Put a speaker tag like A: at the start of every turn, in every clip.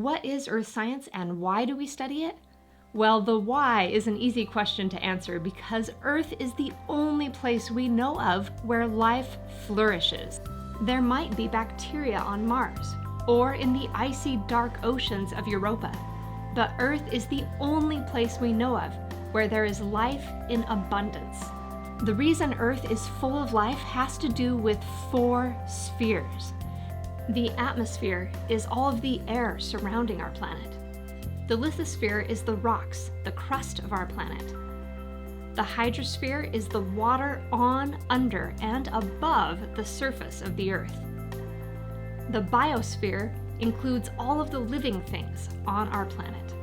A: What is earth science and why do we study it? Well, the why is an easy question to answer because Earth is the only place we know of where life flourishes. There might be bacteria on Mars or in the icy dark oceans of Europa, but Earth is the only place we know of where there is life in abundance. The reason Earth is full of life has to do with 4 spheres. The atmosphere is all of the air surrounding our planet. The lithosphere is the rocks, the crust of our planet. The hydrosphere is the water on, under, and above the surface of the Earth. The biosphere includes all of the living things on our planet.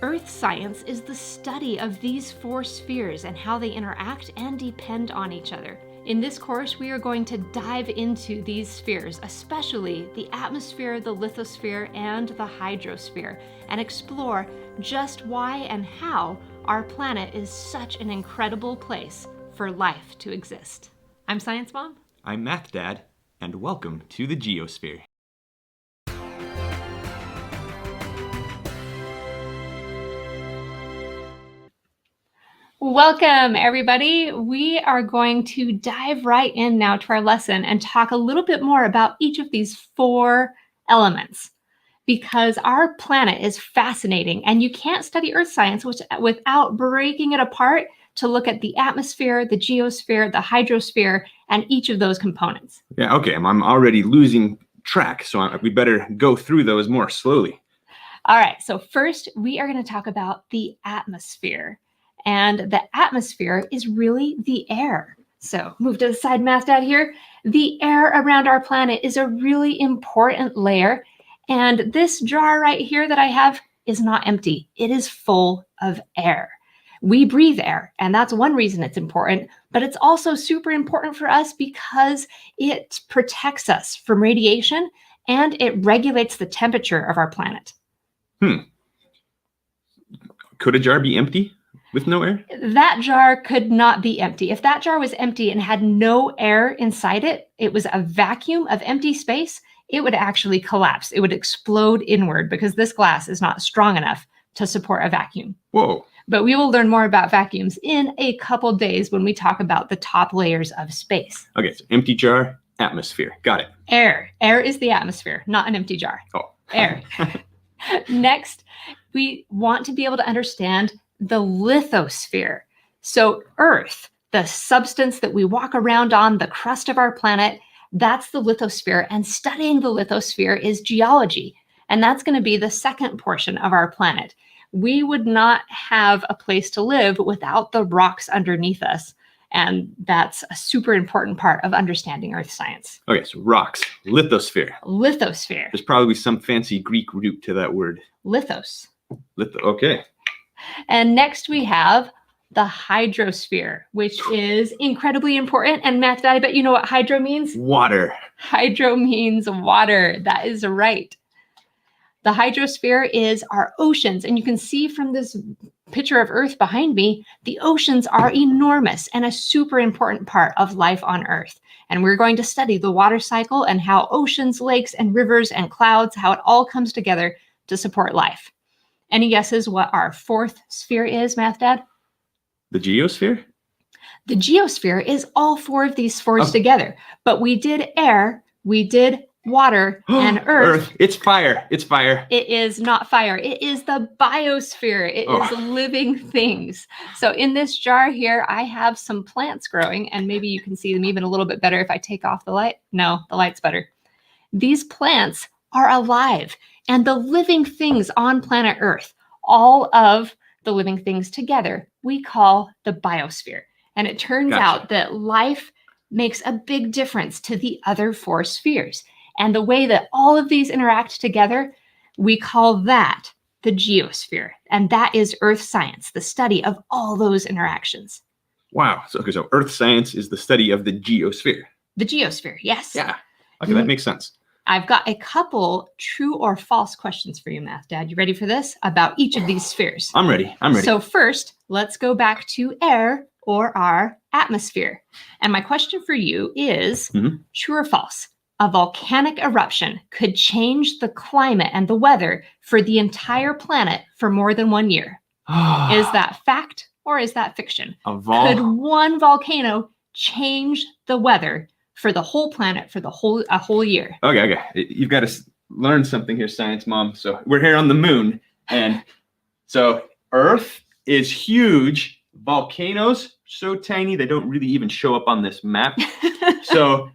A: Earth science is the study of these 4 spheres and how they interact and depend on each other. In this course, we are going to dive into these spheres, especially the atmosphere, the lithosphere, and the hydrosphere, and explore just why and how our planet is such an incredible place for life to exist. I'm Science Mom.
B: I'm Math Dad, and welcome to the Geosphere.
A: Welcome, everybody. We are going to dive right in now to our lesson and talk a little bit more about each of these 4 elements because our planet is fascinating and you can't study Earth science without breaking it apart to look at the atmosphere, the geosphere, the hydrosphere, and each of those components.
B: Yeah, okay, I'm already losing track, so we better go through those more slowly.
A: All right, so first we are going to talk about the atmosphere. And the atmosphere is really the air. So move to the side, Math Dad here. The air around our planet is a really important layer. And this jar right here that I have is not empty. It is full of air. We breathe air, and that's one reason it's important, but it's also super important for us because it protects us from radiation and it regulates the temperature of our planet.
B: Could a jar be empty with no air?
A: That jar could not be empty. If that jar was empty and had no air inside it, it was a vacuum of empty space, it would actually collapse. It would explode inward because this glass is not strong enough to support a vacuum.
B: Whoa.
A: But we will learn more about vacuums in a couple days when we talk about the top layers of space.
B: Okay, so empty jar, atmosphere. Got it.
A: Air. Air is the atmosphere, not an empty jar.
B: Oh.
A: Air. Next, we want to be able to understand the lithosphere. So Earth, the substance that we walk around on, the crust of our planet, that's the lithosphere. And studying the lithosphere is geology. And that's going to be the second portion of our planet. We would not have a place to live without the rocks underneath us. And that's a super important part of understanding Earth science.
B: Okay, so rocks, lithosphere.
A: Lithosphere.
B: There's probably some fancy Greek root to that word.
A: Lithos.
B: Okay.
A: And next we have the hydrosphere, which is incredibly important. And Math Dad, I bet you know what hydro means?
B: Water.
A: Hydro means water. That is right. The hydrosphere is our oceans. And you can see from this picture of Earth behind me, the oceans are enormous and a super important part of life on Earth. And we're going to study the water cycle and how oceans, lakes, and rivers and clouds, how it all comes together to support life. Any guesses what our 4th sphere is, Math Dad?
B: The geosphere?
A: The geosphere is all 4 of these spheres together. But we did air, we did water, and earth.
B: It's fire. It's fire.
A: It is not fire. It is the biosphere. It is living things. So in this jar here, I have some plants growing, and maybe you can see them even a little bit better if I take off the light. No, the light's better. These plants are alive. And the living things on planet Earth, all of the living things together, we call the biosphere. And it turns out that life makes a big difference to the other 4 spheres. And the way that all of these interact together, we call that the geosphere. And that is Earth science, the study of all those interactions.
B: Wow. So Earth science is the study of the geosphere.
A: The geosphere, yes.
B: Yeah. Okay, that makes sense.
A: I've got a couple true or false questions for you, Math Dad. You ready for this? About each of these spheres.
B: I'm ready.
A: So first, let's go back to air or our atmosphere. And my question for you is true or false? a volcanic eruption could change the climate and the weather for the entire planet for more than 1 year. Is that fact or is that fiction? Could one volcano change the weather for the whole planet for a whole year?
B: Okay. You've got to learn something here, science mom. So we're here on the moon, and so Earth is huge. Volcanoes so tiny they don't really even show up on this map. So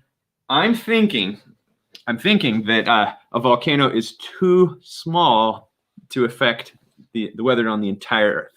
B: I'm thinking that a volcano is too small to affect the weather on the entire Earth.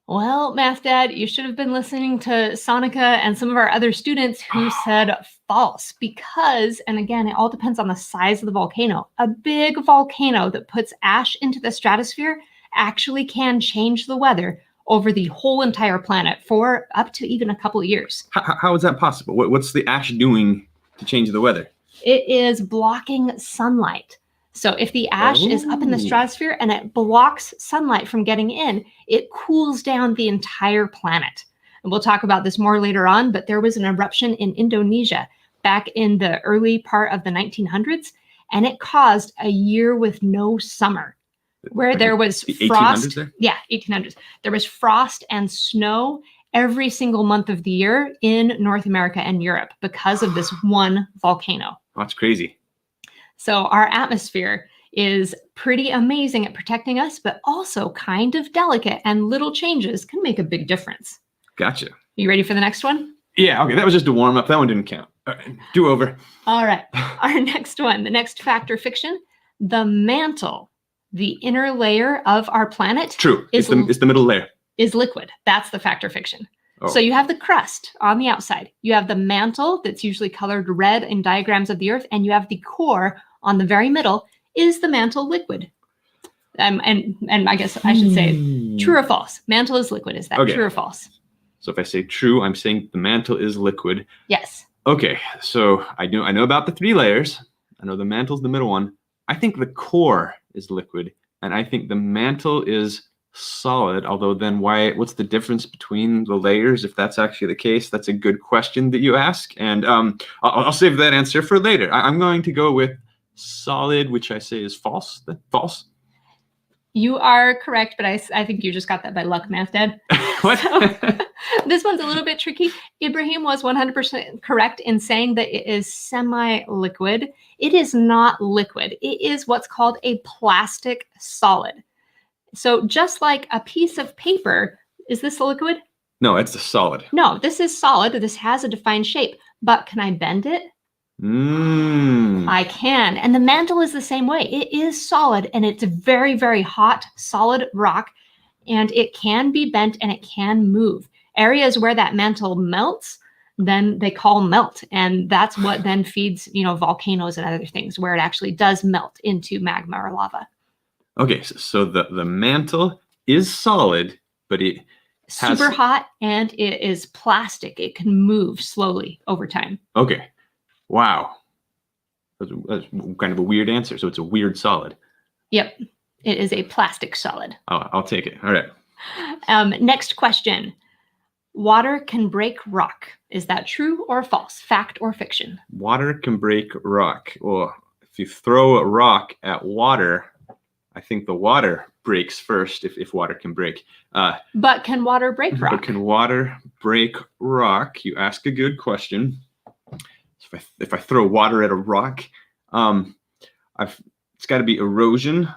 A: Well, Math Dad, you should have been listening to Sonica and some of our other students who said false because, and again, it all depends on the size of the volcano. A big volcano that puts ash into the stratosphere actually can change the weather over the whole entire planet for up to even a couple of years.
B: How is that possible? What's the ash doing to change the weather?
A: It is blocking sunlight. So if the ash is up in the stratosphere and it blocks sunlight from getting in, it cools down the entire planet. And we'll talk about this more later on, but there was an eruption in Indonesia back in the early part of the 1900s, and it caused a year with no summer, where there was frost. Yeah, 1800s. There was frost and snow every single month of the year in North America and Europe because of this one volcano.
B: That's crazy.
A: So our atmosphere is pretty amazing at protecting us, but also kind of delicate, and little changes can make a big difference.
B: Gotcha.
A: You ready for the next one?
B: Yeah, okay, that was just a warm-up. That one didn't count. All right, do over.
A: All right, our next one, the next fact or fiction, the mantle, the inner layer of our planet.
B: True, it's the middle layer.
A: Is liquid. That's the fact or fiction.
B: Oh.
A: So you have the crust on the outside. You have the mantle that's usually colored red in diagrams of the Earth, and you have the core on the very middle. Is the mantle liquid? And I guess I should say true or false. Mantle is liquid. Is that true or false?
B: So if I say true, I'm saying the mantle is liquid.
A: Yes.
B: Okay, so I know about the 3 layers. I know the mantle's the middle one. I think the core is liquid, and I think the mantle is solid. Although then what's the difference between the layers if that's actually the case? That's a good question that you ask, and I'll save that answer for later. I'm going to go with solid, which I say is false. False.
A: You are correct, but I think you just got that by luck, Math Dad.
B: What?
A: So, this one's a little bit tricky. Ibrahim was 100% correct in saying that it is semi-liquid. It is not liquid. It is what's called a plastic solid. So just like a piece of paper, is this a liquid?
B: No, it's a solid.
A: No, this is solid. This has a defined shape, but can I bend it? I can. And the mantle is the same way. It is solid, and it's a very, very hot, solid rock, and it can be bent and it can move. Areas where that mantle melts, then they call melt, and that's what then feeds, volcanoes and other things, where it actually does melt into magma or lava.
B: Okay, so the mantle is solid, but it has
A: super hot, and it is plastic. It can move slowly over time.
B: Okay. Wow. That's kind of a weird answer. So it's a weird solid.
A: Yep. It is a plastic solid.
B: Oh, I'll take it. All right.
A: Next question. Water can break rock. Is that true or false? Fact or fiction?
B: Water can break rock. Well, if you throw a rock at water, I think the water breaks first if water can break.
A: But can water break rock?
B: But can water break rock? You ask a good question. So if I throw water at a rock, it's got to be erosion.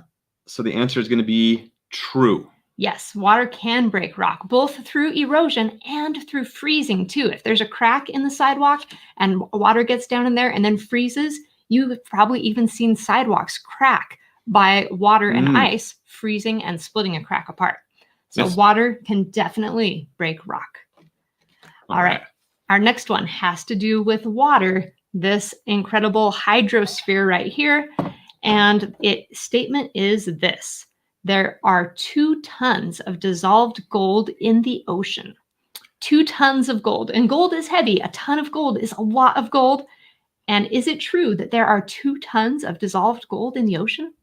B: So the answer is going to be true.
A: Yes, water can break rock, both through erosion and through freezing too. If there's a crack in the sidewalk and water gets down in there and then freezes, you've probably even seen sidewalks crack by water and ice freezing and splitting a crack apart. So yes, water can definitely break rock. All right. Our next one has to do with water, this incredible hydrosphere right here. And its statement is this: there are 2 tons of dissolved gold in the ocean. 2 tons of gold. And gold is heavy. A ton of gold is a lot of gold. And is it true that there are 2 tons of dissolved gold in the ocean?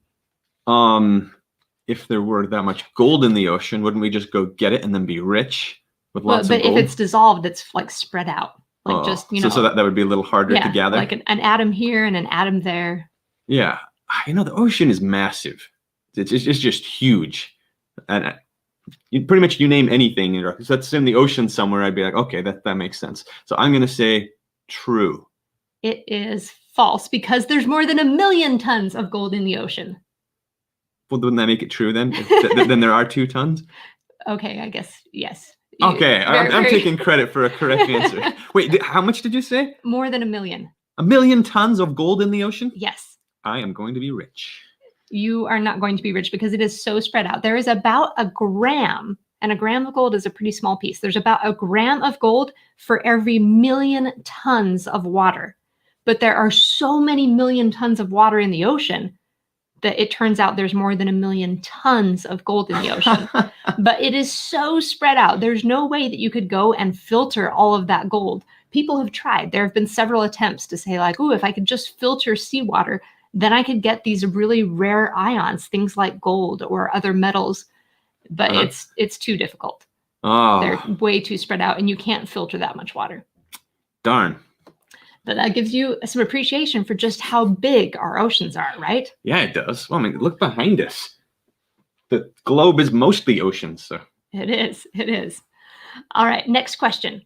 B: If there were that much gold in the ocean, wouldn't we just go get it and then be rich with lots of gold?
A: But if it's dissolved, it's like spread out. Like
B: Oh,
A: just,
B: so that would be a little harder to
A: yeah,
B: gather.
A: like an atom here and an atom there.
B: Yeah. The ocean is massive. It's just huge. And pretty much you name anything, so that's in the ocean somewhere, I'd be like, okay, that makes sense. So I'm going to say true.
A: It is false because there's more than 1 million tons of gold in the ocean.
B: Well, wouldn't that make it true then? Then there are 2 tons?
A: Okay, I guess, yes.
B: Okay, I'm taking credit for a correct answer. Wait, how much did you say?
A: More than 1 million.
B: 1 million tons of gold in the ocean?
A: Yes.
B: I am going to be rich.
A: You are not going to be rich because it is so spread out. There is about a gram, and a gram of gold is a pretty small piece. There's about a gram of gold for every 1 million tons of water. But there are so many million tons of water in the ocean that it turns out there's more than 1 million tons of gold in the ocean. But it is so spread out. There's no way that you could go and filter all of that gold. People have tried. There have been several attempts to say like, oh, if I could just filter seawater, then I could get these really rare ions, things like gold or other metals. But it's too difficult.
B: Oh.
A: They're way too spread out, and you can't filter that much water.
B: Darn.
A: But that gives you some appreciation for just how big our oceans are, right?
B: Yeah, it does. Well, I mean, look behind us. The globe is mostly oceans, so.
A: It is. It is. All right, next question,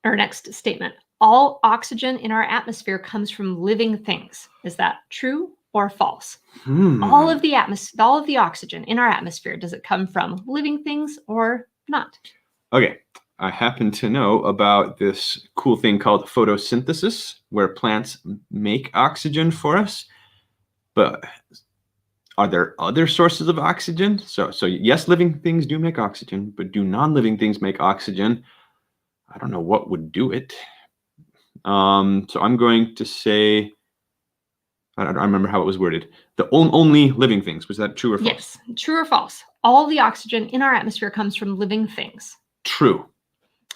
A: or next statement. All oxygen in our atmosphere comes from living things. Is that true or false? All of the oxygen in our atmosphere, does it come from living things or not?
B: Okay. I happen to know about this cool thing called photosynthesis, where plants make oxygen for us. But are there other sources of oxygen? So yes, living things do make oxygen, but do non-living things make oxygen? I don't know what would do it. So I'm going to say, I don't remember how it was worded. The only living things. Was that true or false?
A: Yes, true or false. All the oxygen in our atmosphere comes from living things.
B: True.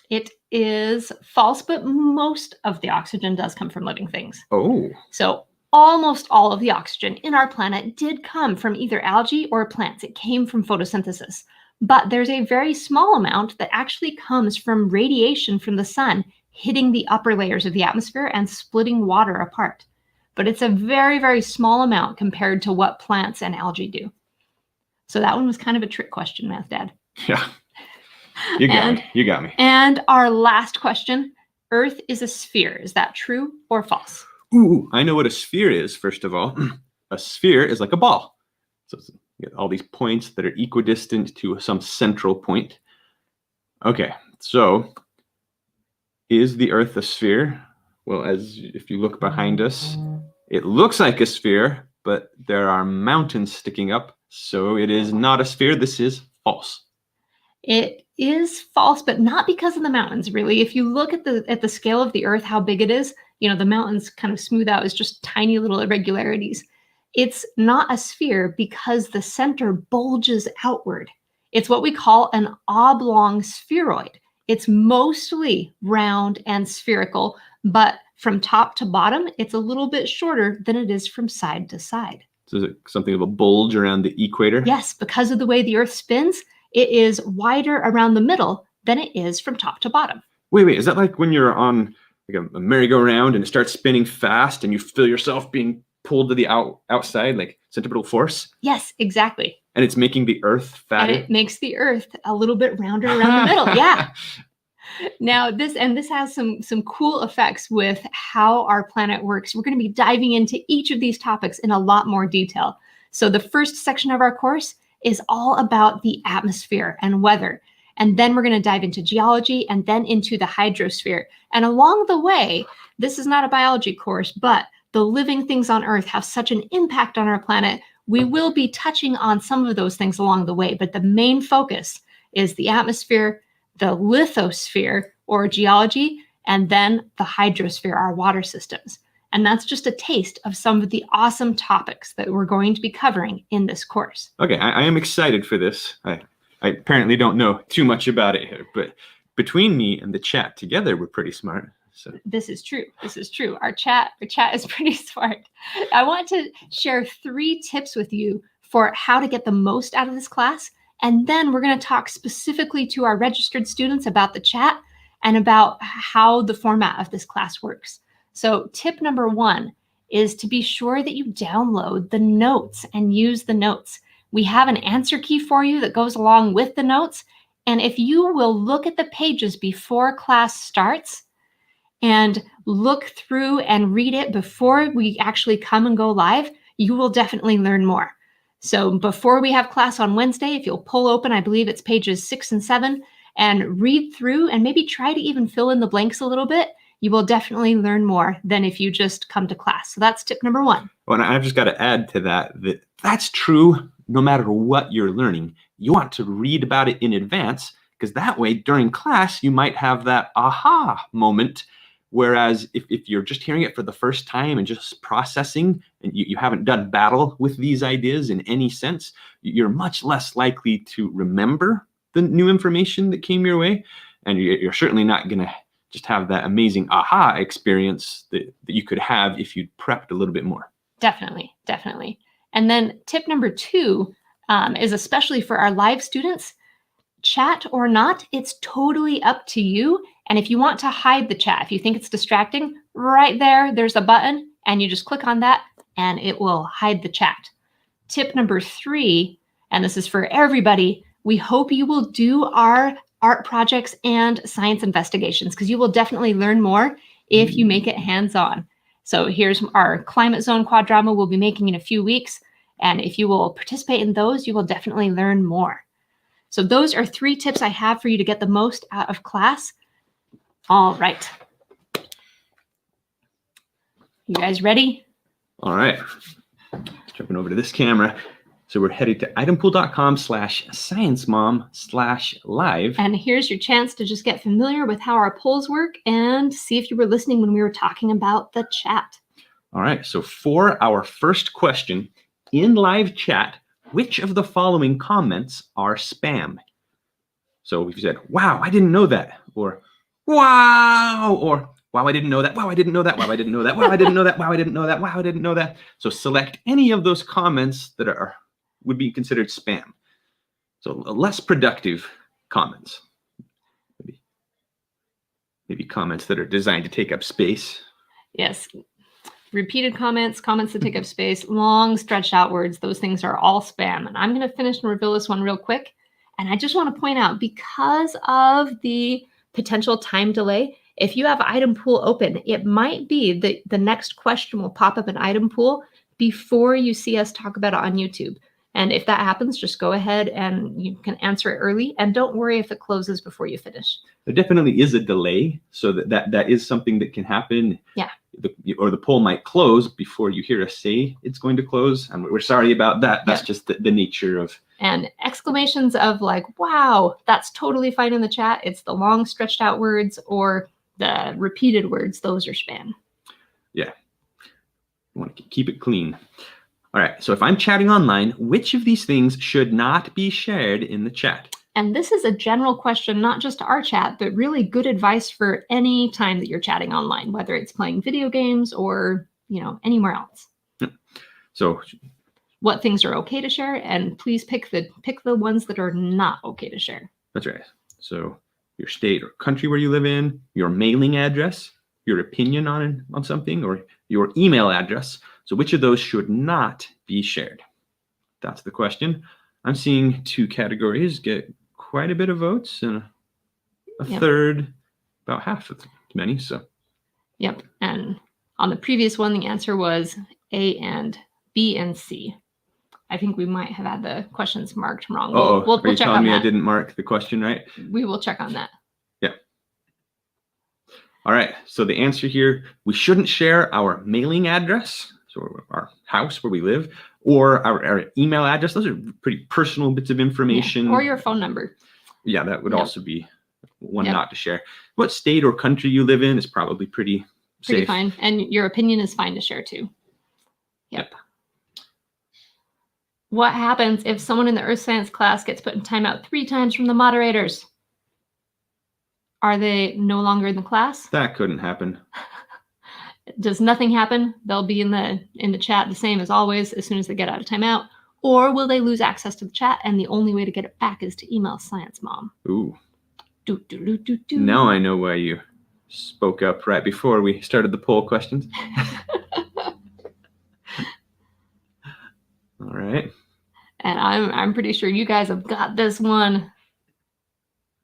A: It is false, but most of the oxygen does come from living things.
B: Oh.
A: So almost all of the oxygen in our planet did come from either algae or plants. It came from photosynthesis. But there's a very small amount that actually comes from radiation from the sun hitting the upper layers of the atmosphere and splitting water apart. But it's a very, very small amount compared to what plants and algae do. So that one was kind of a trick question, Math Dad.
B: Yeah. You got me.
A: And our last question, Earth is a sphere. Is that true or false?
B: Ooh, I know what a sphere is, first of all. A sphere is like a ball. So you get all these points that are equidistant to some central point. Okay, so is the Earth a sphere? Well, if you look behind us, it looks like a sphere, but there are mountains sticking up, so it is not a sphere. This is false.
A: It is false, but not because of the mountains, really. If you look at the scale of the Earth, how big it is, the mountains kind of smooth out as just tiny little irregularities. It's not a sphere because the center bulges outward. It's what we call an oblong spheroid. It's mostly round and spherical, but from top to bottom, it's a little bit shorter than it is from side to side.
B: So is it something of a bulge around the equator?
A: Yes, because of the way the Earth spins, it is wider around the middle than it is from top to bottom.
B: Wait, is that like when you're on like a merry-go-round and it starts spinning fast and you feel yourself being pulled to the outside, like centripetal force?
A: Yes, exactly.
B: And it's making the Earth fatter?
A: And it makes the Earth a little bit rounder around the middle. Yeah. Now, this has some cool effects with how our planet works. We're going to be diving into each of these topics in a lot more detail. So the first section of our course is all about the atmosphere and weather. And then we're going to dive into geology and then into the hydrosphere. And along the way, this is not a biology course, but the living things on Earth have such an impact on our planet. We will be touching on some of those things along the way, but the main focus is the atmosphere, the lithosphere or geology, and then the hydrosphere, our water systems. And that's just a taste of some of the awesome topics that we're going to be covering in this course.
B: Okay, I am excited for this. I apparently don't know too much about it here, but between me and the chat together, we're pretty smart. So
A: this is true. This is true. Our chat is pretty smart. I want to share 3 tips with you for how to get the most out of this class. And then we're going to talk specifically to our registered students about the chat and about how the format of this class works. So tip number 1 is to be sure that you download the notes and use the notes. We have an answer key for you that goes along with the notes. And if you will look at the pages before class starts and look through and read it before we actually come and go live, you will definitely learn more. So before we have class on Wednesday, if you'll pull open, I believe it's pages 6 and 7, and read through and maybe try to even fill in the blanks a little bit, you will definitely learn more than if you just come to class. So that's tip number 1.
B: Well, and I've just got to add to that that's true no matter what you're learning. You want to read about it in advance, because that way during class you might have that aha moment. Whereas if you're just hearing it for the first time and just processing, and you haven't done battle with these ideas in any sense, you're much less likely to remember the new information that came your way. And you're certainly not going to just have that amazing aha experience that you could have if you'd prepped a little bit more.
A: Definitely, definitely. And then tip number 2 is especially for our live students. Chat or not, it's totally up to you. And if you want to hide the chat, if you think it's distracting, right there's a button, and you just click on that and it will hide the chat. Tip number 3, and this is for everybody, we hope you will do our art projects and science investigations, because you will definitely learn more if you make it hands-on. So here's our climate zone quad drama we'll be making in a few weeks. And if you will participate in those, you will definitely learn more. So those are 3 tips I have for you to get the most out of class. All right. You guys ready?
B: All right. Jumping over to this camera. So we're headed to itempool.com/sciencemom/live.
A: And here's your chance to just get familiar with how our polls work and see if you were listening when we were talking about the chat.
B: All right. So for our first question, in live chat, which of the following comments are spam? So we've said, wow, I didn't know that. Or wow. Or wow, I didn't know that. Wow, I didn't know that. Wow, I didn't know that. Wow, I didn't know that. Wow, I didn't know that. Wow, I didn't know that. So select any of those comments that would be considered spam. So less productive comments. Maybe comments that are designed to take up space.
A: Yes. Repeated comments, comments that take up space, long stretched out words, those things are all spam. And I'm going to finish and reveal this one real quick. And I just want to point out, because of the potential time delay, if you have item pool open, it might be that the next question will pop up in item pool before you see us talk about it on YouTube. And if that happens, just go ahead and you can answer it early. And don't worry if it closes before you finish.
B: There definitely is a delay, so that is something that can happen.
A: Yeah.
B: Or the poll might close before you hear us say it's going to close. And we're sorry about that. That's just the nature of.
A: And exclamations of like, wow, that's totally fine in the chat. It's the long stretched out words or the repeated words. Those are spam.
B: Yeah. You want to keep it clean. All right. So if I'm chatting online, which of these things should not be shared in the chat?
A: And this is a general question, not just to our chat, but really good advice for any time that you're chatting online, whether it's playing video games or, anywhere else.
B: So
A: what things are okay to share, and please pick the ones that are not okay to share.
B: That's right. So your state or country where you live in, your mailing address, your opinion on something, or your email address. So which of those should not be shared? That's the question. I'm seeing 2 categories get quite a bit of votes, and a third, about half as many. So.
A: Yep. And on the previous one, the answer was A and B and C. I think we might have had the questions marked wrong. We'll
B: Are you
A: check
B: telling
A: on
B: me
A: that.
B: I didn't mark the question right?
A: We will check on that.
B: Yeah. All right. So the answer here, we shouldn't share our mailing address, so our house where we live, or our email address. Those are pretty personal bits of information.
A: Yeah. Or your phone number.
B: Yeah, that would also be one not to share. What state or country you live in is probably pretty safe.
A: Fine. And your opinion is fine to share too. Yep. What happens if someone in the earth science class gets put in timeout 3 times from the moderators? Are they no longer in the class?
B: That couldn't happen.
A: Does nothing happen? They'll be in the chat the same as always as soon as they get out of timeout. Or will they lose access to the chat, and the only way to get it back is to email Science Mom?
B: Ooh,
A: Do, do, do, do, do.
B: Now I know why you spoke up right before we started the poll questions. All right.
A: And I'm pretty sure you guys have got this one.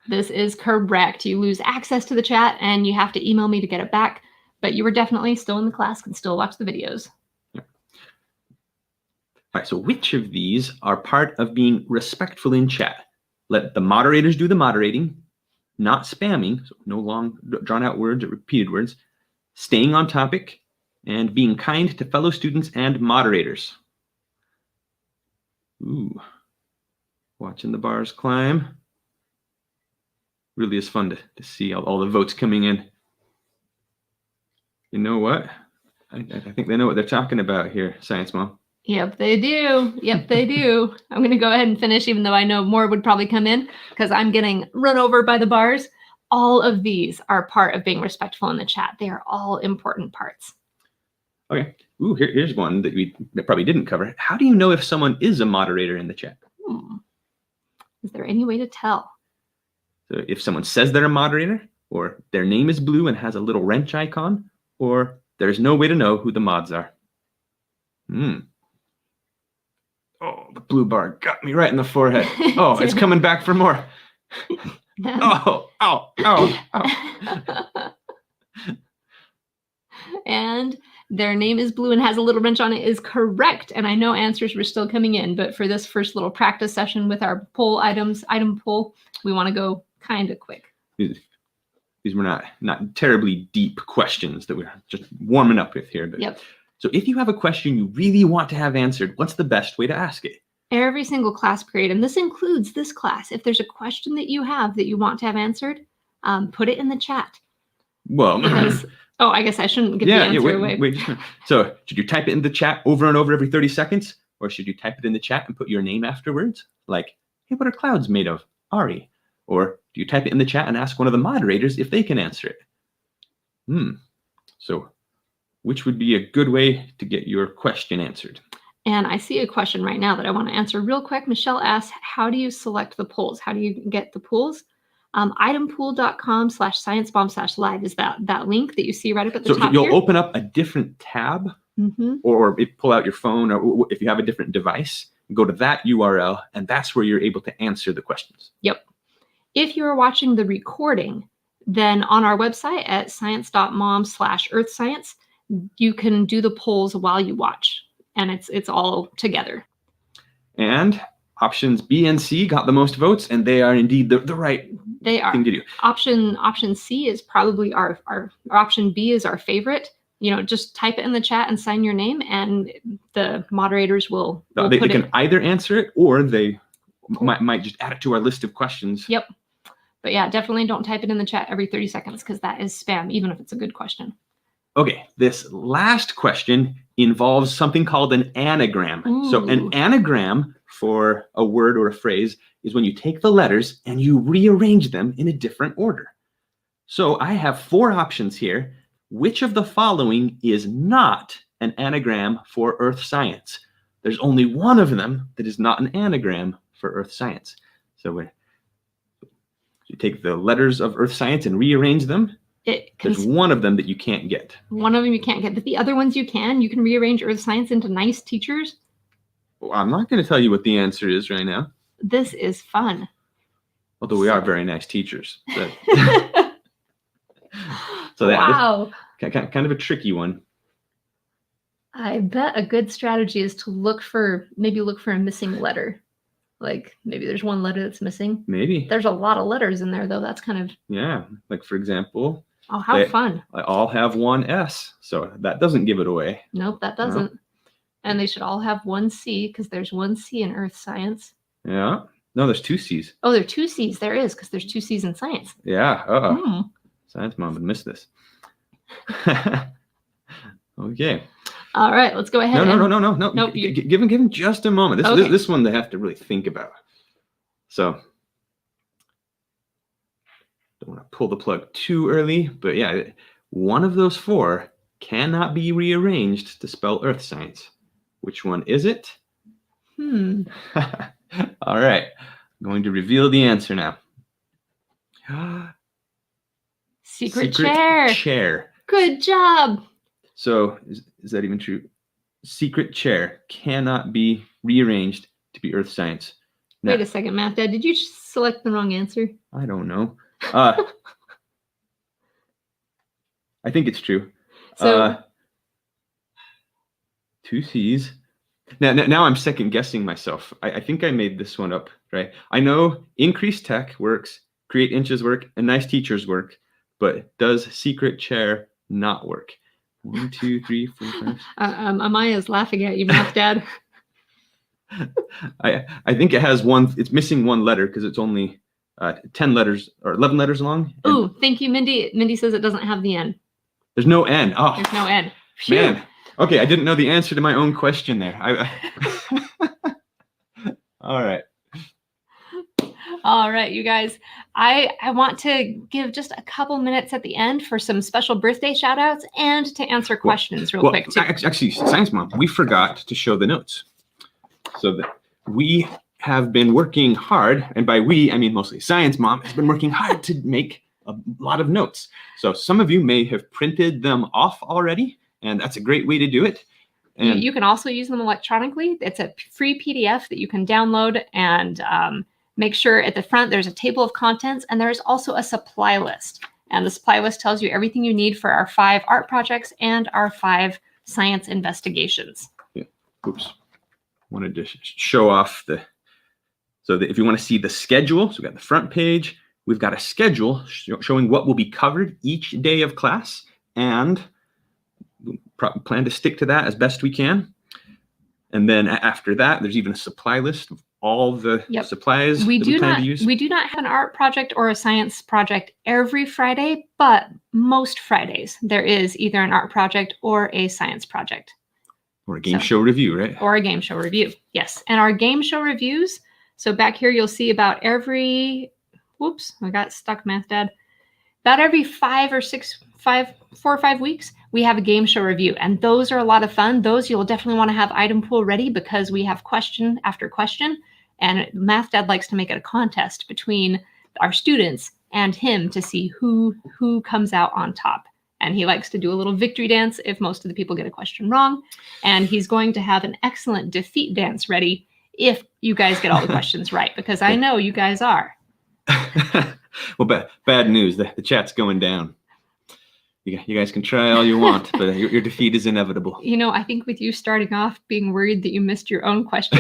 A: This is correct. You lose access to the chat and you have to email me to get it back. But you were definitely still in the class, can still watch the videos.
B: Yeah. All right, so which of these are part of being respectful in chat? Let the moderators do the moderating, not spamming, so no long drawn out words or repeated words, staying on topic, and being kind to fellow students and moderators. Ooh, watching the bars climb. Really is fun to see all the votes coming in. You know what? I think they know what they're talking about here, Science Mom.
A: Yep, they do. Yep, they do. I'm going to go ahead and finish, even though I know more would probably come in, because I'm getting run over by the bars. All of these are part of being respectful in the chat. They are all important parts.
B: Okay. Ooh, here's one that we probably didn't cover. How do you know if someone is a moderator in the chat?
A: Is there any way to tell?
B: So if someone says they're a moderator, or their name is blue and has a little wrench icon, or there's no way to know who the mods are. Oh, the blue bar got me right in the forehead. Oh, it's coming back for more. Oh, ow, ow, ow.
A: And their name is blue and has a little wrench on it is correct. And I know answers were still coming in, but for this first little practice session with our item poll, we want to go kind of quick.
B: These were not terribly deep questions that we're just warming up with here. But
A: yep.
B: So if you have a question you really want to have answered, what's the best way to ask it?
A: Every single class period, and this includes this class, if there's a question that you have that you want to have answered, put it in the chat.
B: Well,
A: because, oh, I guess I shouldn't give the answer away.
B: Wait. So should you type it in the chat over and over every 30 seconds? Or should you type it in the chat and put your name afterwards? Like, hey, what are clouds made of? Ari. Or do you type it in the chat and ask one of the moderators if they can answer it? So which would be a good way to get your question answered?
A: And I see a question right now that I want to answer real quick. Michelle asks, how do you select the polls? How do you get the polls? Itempool.com/sciencebomb/live is that link that you see right up at the top.
B: So you'll
A: here.
B: Open up a different tab, or pull out your phone, or if you have a different device, go to that URL, and that's where you're able to answer the questions.
A: Yep. If you're watching the recording, then on our website at science.mom/earthscience, you can do the polls while you watch, and it's all together.
B: And options B and C got the most votes, and they are indeed the right thing to do.
A: Option C is probably our option B is our favorite. Just type it in the chat and sign your name, and the moderators will
B: they can either answer it, or they might just add it to our list of questions.
A: Yep. But yeah, definitely don't type it in the chat every 30 seconds, because that is spam, even if it's a good question.
B: Okay, this last question involves something called an anagram.
A: Ooh.
B: So an anagram for a word or a phrase is when you take the letters and you rearrange them in a different order. So I have 4 options here. Which of the following is not an anagram for earth science? There's only one of them that is not an anagram for earth science. So you take the letters of earth science and rearrange them. There's one of them that you can't get.
A: One of them you can't get, but the other ones you can. You can rearrange earth science into nice teachers.
B: Well, I'm not going to tell you what the answer is right now.
A: This is fun.
B: Although we are very nice teachers. So that
A: wow.
B: Kind of a tricky one.
A: I bet a good strategy is to look for a missing letter. Like maybe there's one letter that's missing.
B: Maybe.
A: There's a lot of letters in there, though. That's kind of...
B: Yeah. Like, for example...
A: Oh, how fun.
B: They all have one S, so that doesn't give it away.
A: Nope, that doesn't. No. And they should all have one C, because there's one C in earth science.
B: Yeah. No, there's 2 C's.
A: Oh, there are 2 C's. There is, because there's 2 C's in science.
B: Yeah. Science mom would miss this. Okay.
A: All right, let's go ahead.
B: No.
A: Nope,
B: give him just a moment. This one they have to really think about. So don't want to pull the plug too early, but yeah, one of those 4 cannot be rearranged to spell earth science. Which one is it? All right, I'm going to reveal the answer now.
A: Secret chair.
B: Chair.
A: Good job.
B: So is that even true? Secret chair cannot be rearranged to be earth science. Now,
A: wait a second, Math Dad. Did you select the wrong answer?
B: I don't know. I think it's true.
A: So
B: 2 C's. Now I'm second guessing myself. I think I made this one up, right? I know increased tech works, create inches work, and nice teachers work, but does secret chair not work? 1, 2, 3, 4, 5.
A: Amaya's laughing at you, Math Dad.
B: I think it has one. It's missing one letter because it's only 10 letters or 11 letters long.
A: Oh, thank you, Mindy. Mindy says it doesn't have the N.
B: There's no N. Oh,
A: there's no N. Phew.
B: Man. Okay, I didn't know the answer to my own question there. All right.
A: All right, you guys. I want to give just a couple minutes at the end for some special birthday shout outs and to answer questions real quick too.
B: Actually, Science Mom, we forgot to show the notes. So that we have been working hard, and by we, I mean mostly Science Mom has been working hard to make a lot of notes. So some of you may have printed them off already, and that's a great way to do it. And
A: you can also use them electronically. It's a free PDF that you can download, and make sure at the front there's a table of contents, and there's also a supply list. And the supply list tells you everything you need for our 5 art projects and our 5 science investigations.
B: Yeah. Oops. Wanted to show off so that if you want to see the schedule, so we've got the front page, we've got a schedule showing what will be covered each day of class, and we plan to stick to that as best we can. And then after that, there's even a supply list of all the supplies we plan to use.
A: We do not have an art project or a science project every Friday, but most Fridays there is either an art project or a science project.
B: Or a game show review, right?
A: Or a game show review, yes. And our game show reviews, so back here you'll see about every, whoops, I got stuck, Math Dad. About every 4 or 5 weeks, we have a game show review. And those are a lot of fun. Those you'll definitely want to have item pool ready because we have question after question. And Math Dad likes to make it a contest between our students and him to see who comes out on top. And he likes to do a little victory dance if most of the people get a question wrong. And he's going to have an excellent defeat dance ready if you guys get all the questions right, because I know you guys are.
B: Well, bad news. The chat's going down. You guys can try all you want, but your defeat is inevitable.
A: You know, I think with you starting off being worried that you missed your own question,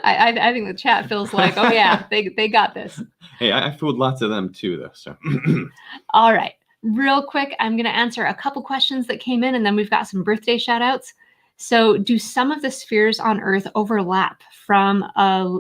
A: I think the chat feels like, oh yeah, they got this.
B: Hey, I fooled lots of them too, though. So.
A: All right. Real quick, I'm going to answer a couple questions that came in, and then we've got some birthday shout outs. So do some of the spheres on Earth overlap? From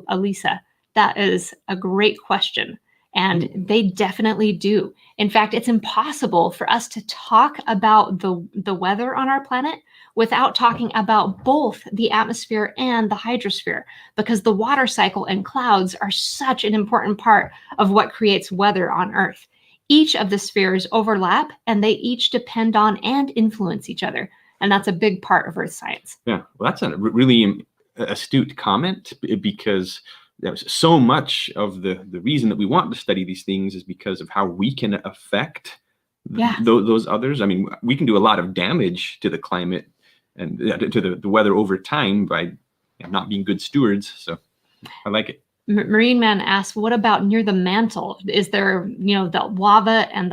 A: Elisa. That is a great question. And they definitely do. In fact, it's impossible for us to talk about the weather on our planet without talking about both the atmosphere and the hydrosphere, because the water cycle and clouds are such an important part of what creates weather on Earth. Each of the spheres overlap, and they each depend on and influence each other. And that's a big part of Earth science.
B: Yeah, well, that's a really astute comment, because so much of the reason that we want to study these things is because of how we can affect those others. I mean, we can do a lot of damage to the climate and to the weather over time by not being good stewards. So I like it.
A: Marine Man asks, what about near the mantle? Is there, the lava and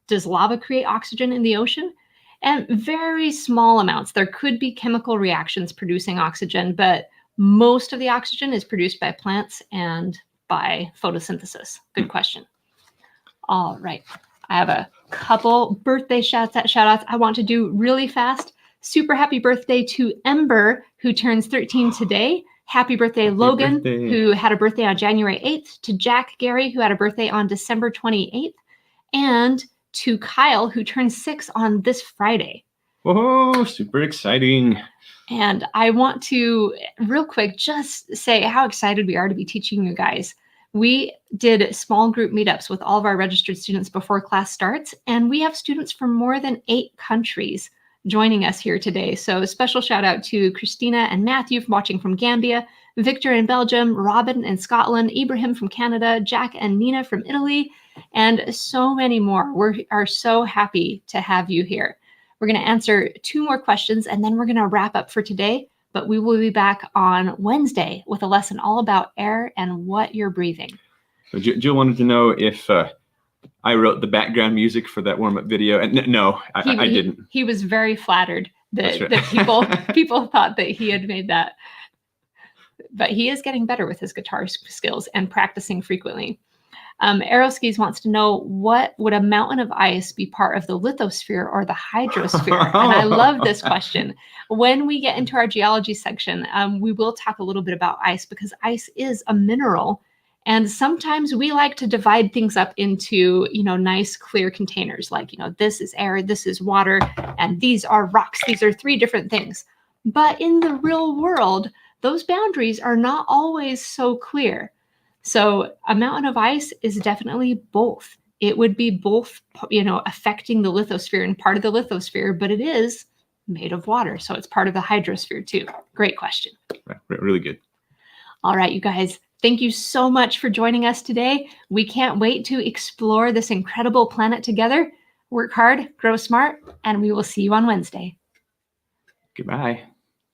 A: does lava create oxygen in the ocean? And very small amounts. There could be chemical reactions producing oxygen, but most of the oxygen is produced by plants and by photosynthesis. Good question. All right. I have a couple birthday shout outs I want to do really fast. Super happy birthday to Ember, who turns 13 today. Happy birthday, Logan, who had a birthday on January 8th, to Jack Gary, who had a birthday on December 28th, and to Kyle, who turns 6 on this Friday.
B: Whoa, super exciting.
A: And I want to, real quick, just say how excited we are to be teaching you guys. We did small group meetups with all of our registered students before class starts, and we have students from more than 8 countries joining us here today. So a special shout out to Christina and Matthew watching from Gambia, Victor in Belgium, Robin in Scotland, Ibrahim from Canada, Jack and Nina from Italy, and so many more. We are so happy to have you here. We're going to answer 2 more questions, and then we're going to wrap up for today. But we will be back on Wednesday with a lesson all about air and what you're breathing.
B: So Jill wanted to know if I wrote the background music for that warm-up video, and no, I didn't.
A: He was very flattered that,
B: right.
A: that people thought that he had made that. But he is getting better with his guitar skills and practicing frequently. Aeroskis wants to know, what would a mountain of ice be part of the lithosphere or the hydrosphere? And I love this question. When we get into our geology section, we will talk a little bit about ice, because ice is a mineral. And sometimes we like to divide things up into, nice clear containers, like, this is air, this is water, and these are rocks. These are 3 different things. But in the real world, those boundaries are not always so clear. So a mountain of ice is definitely both. It would be both, affecting the lithosphere and part of the lithosphere, but it is made of water. So it's part of the hydrosphere too. Great question.
B: Really good.
A: All right, you guys, thank you so much for joining us today. We can't wait to explore this incredible planet together. Work hard, grow smart, and we will see you on Wednesday.
B: Goodbye.